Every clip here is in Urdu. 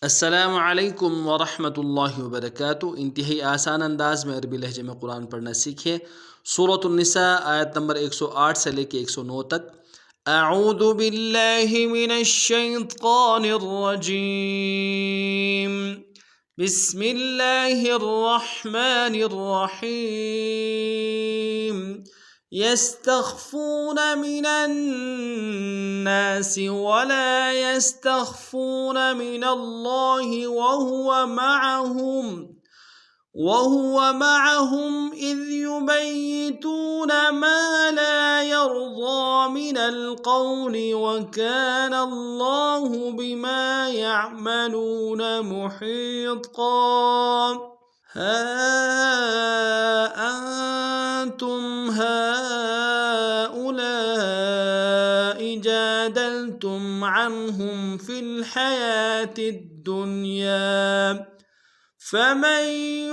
السلام علیکم ورحمۃ اللہ وبرکاتہ۔ انتہائی آسان انداز میں عربی لہجے میں قرآن پڑھنا سیکھیں۔ سورۃ النساء آیت نمبر 108 سے لے کے 109 تک۔ اعوذ باللہ من الشیطان الرجیم، بسم اللہ الرحمن الرحیم۔ يستخفون من الناس ولا يستخفون من الله وهو معهم إذ يبيتون ما لا يرضى من القول وكان الله بما يعملون محيطا۔ أنتم هؤلاء جادلتم عنهم في الحياة الدنيا فمن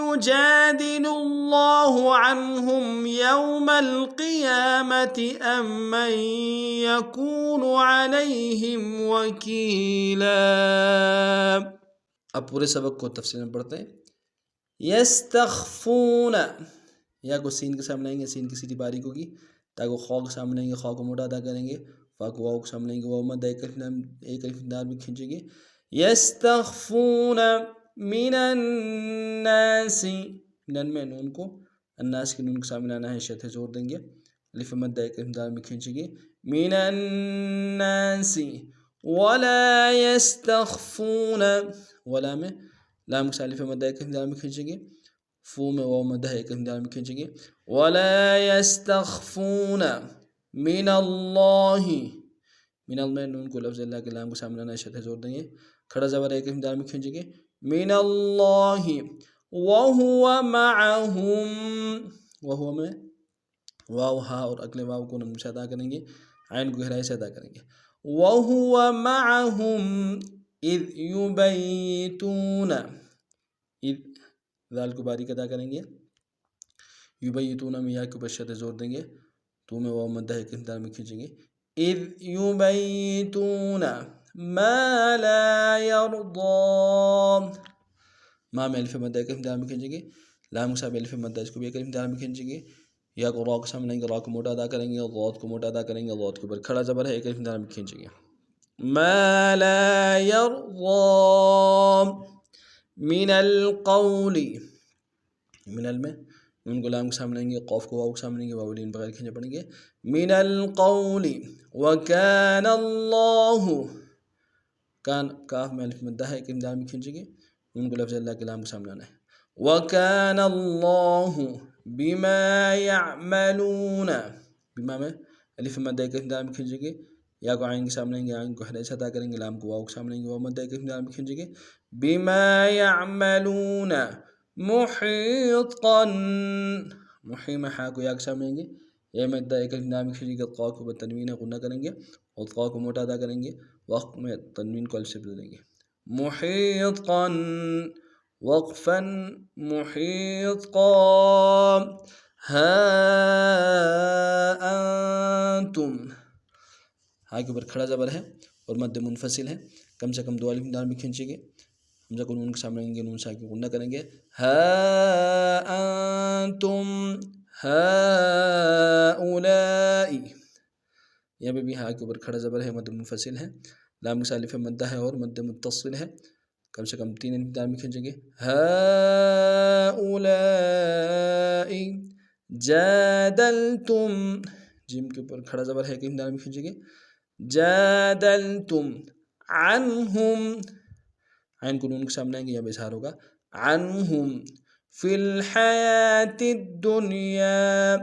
يجادل الله عنهم يوم القيامة أم من يكون عليهم وكيلا۔ اب پورے سبق کو تفصیل میں پڑھتے ہیں۔ یستخفون، یا کو سین کے سامنے آئیں گے، سین کی سیدھی باریک ہوگی، تاکہ خواہ کے سامنے آئیں گے، خواہ کو موٹا ادا کریں گے، فا کو واو کے سامنے آئیں گے، واو مد ایک الف دار بھی کھینچیں گے۔ یستخفون من الناس، من میں نون کو الناس کی نون کے سامنے آنا ہے، شدہ زور دیں گے، الف مد ایک الف دار میں کھینچیں گے، من الناس ولا یستخفون، ولا میں لام کے الف مد ایک الف دار میں کھینچیں گے، فو میں واو مد ایک الف دار میں کھینچیں گے، ولا یستخفون من اللہ، من میں نون کو لفظ اللہ کے لام کے سامنے آنا شدہ زور دیں گے، کھڑا زبر ایک الف دار میں کھینچیں گے، من اللہ وہو معہم، وہو میں واو ہا اور اگلے واو کو نون سے ادا کریں گے، عین کو گہرائی سے ادا کریں گے، وہو معہم اذ یبیتون، اذ ذال کو باریک ادا کریں گے، یبیتون میں یا کے اوپر شدہ زور دیں گے، تو میں واو مدہ ایک الف دار میں کھینچیں گے، اذ یبیتون ما لا یرضی، ما میں الف مدہ ایک الف دار میں کھینچیں گے، لام کے ساتھ الف مدہ اس کو بھی ایک الف دار میں کھینچیں گے، یا کو را کے سامنے لیں گے، را کو موٹا ادا کریں گے، ضاد کو موٹا ادا کریں گے، ضاد کے اوپر کھڑا زبر ہے ایک الف دار میں کھینچیں گے، ما لا يرضى من القول، من میں نون کو لام کے سامنے لیں گے، قوف کو واو کے سامنے لیں گے، واو لین بغیر کھینچے پڑیں گے، من القول وكان اللہ، کان کاف میں الف مدہ ہے ایک الف دار میں کھینچیں گے، نون کو لفظ اللہ کے لام کے سامنے آنا ہے، وكان اللہ بما يعملون، بما میں الف مدہ ایک الف دار میں کھینچیں گے، یا کو عین کے سامنے لیں گے، عین کو حرکت ادا کریں گے، لام کو واو کے سامنے لیں گے، واو مدہ ایک الف دار میں کھینچیں گے، بما يعملون محيطا، محی میں حا کو یا کے سامنے لیں گے، یا مدہ ایک الف دار میں کھینچیں گے، قاف کو تنوین غنہ کریں گے اور قاف کو موٹا ادا کریں گے، وقت میں تنوین کو الف سے بدلیں گے، محيطا وقفا محيطا، ہا انتم، ہا کے اوپر کھڑا زبر ہے اور مد منفصل ہے، کم سے کم دو الف دار میں کھینچیں گے، حمزہ کو نون کے سامنے لیں گے، نون ساکن غنہ کریں گے، ہا انتم ہؤلاء، یہاں پہ بھی ہا کے اوپر کھڑا زبر ہے، مد منفصل ہے، لام کے ساتھ الف مدہ ہے اور مد متصل ہے، کم سے کم تین الف دار میں کھینچیں گے، ہؤلاء جادلتم، جیم کے اوپر کھڑا زبر ہے ایک الف دار میں کھینچیں گے، جادلتم عنہم، عین کو نون کے سامنے آئیں گے، یہاں پہ اظہار ہوگا، عنہم فی الحیات الدنیا،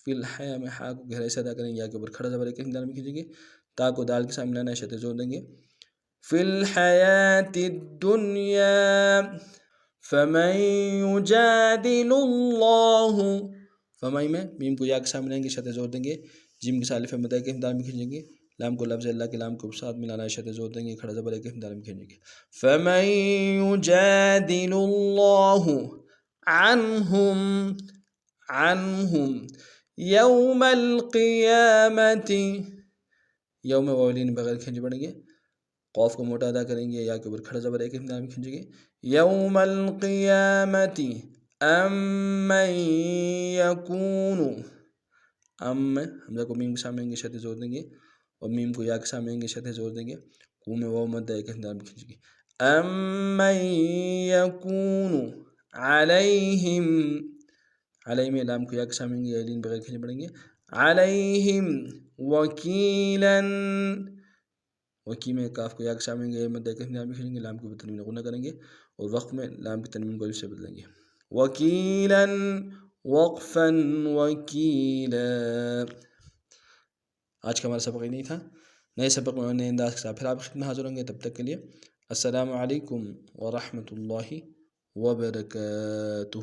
فی الحیا میں حا کو گہرائی سے ادا کریں گے، یا کے اوپر کھڑا زبر ایک الف دار میں کھینچیں گے، تا کو دال کے سامنے آنا ہے، شدہ زور دیں گے، فی الحیات الدنیا فمن یجادل اللہ، فمن میں میم کو یا کے سامنے آئیں گے، شدہ زور دیں گے، جیم کے ساتھ الف مدہ ایک الف دار میں کھینچیں گے، لام کو لفظ اللہ کے لام کو ساتھ ملانا ہے، شدہ زور دیں گے، کھڑا زبر ایک الف دار میں کھینچیں گے، فمن یجادل اللہ عنہم یوم القیامت، یوم واولین بغیر کھینچے پڑیں گے، قوف کو موٹا ادا کریں گے، یا کے اوپر کھڑا زبر ایک اختیار میں کھینچیں گے. یوم القیامت امن یکون، ام حمزہ کو میم کے سامنے آئیں گے شدہ زور دیں گے، اور میم کو یا کے سامنے آئیں گے شدہ زور دیں گے. کو میں واو مد ایک اختیار میں کھینچیں گے. امن یکون علیہم، علیہ میں لام کو یا کے سامنے آئیں گے، یا لین بغیر کھینچے پڑیں گے. علیہم وکیلاً، وکی میں کاف کو یا کے سامنے گے، مد ایک اختیار میں کھینچیں گے، لام کو تنوین غنہ کریں گے، اور وقف میں لام کی تنوین کو الف سے بدلیں گے. وکیلاً وقفاً وکیلا. آج کا ہمارا سبق ہی نہیں تھا. نئے سبق میں نئے انداز کے ساتھ پھر آپ کی خدمت میں حاضر ہوں گے. تب تک کے لیے السلام علیکم ورحمۃ اللہ وبرکاتہ.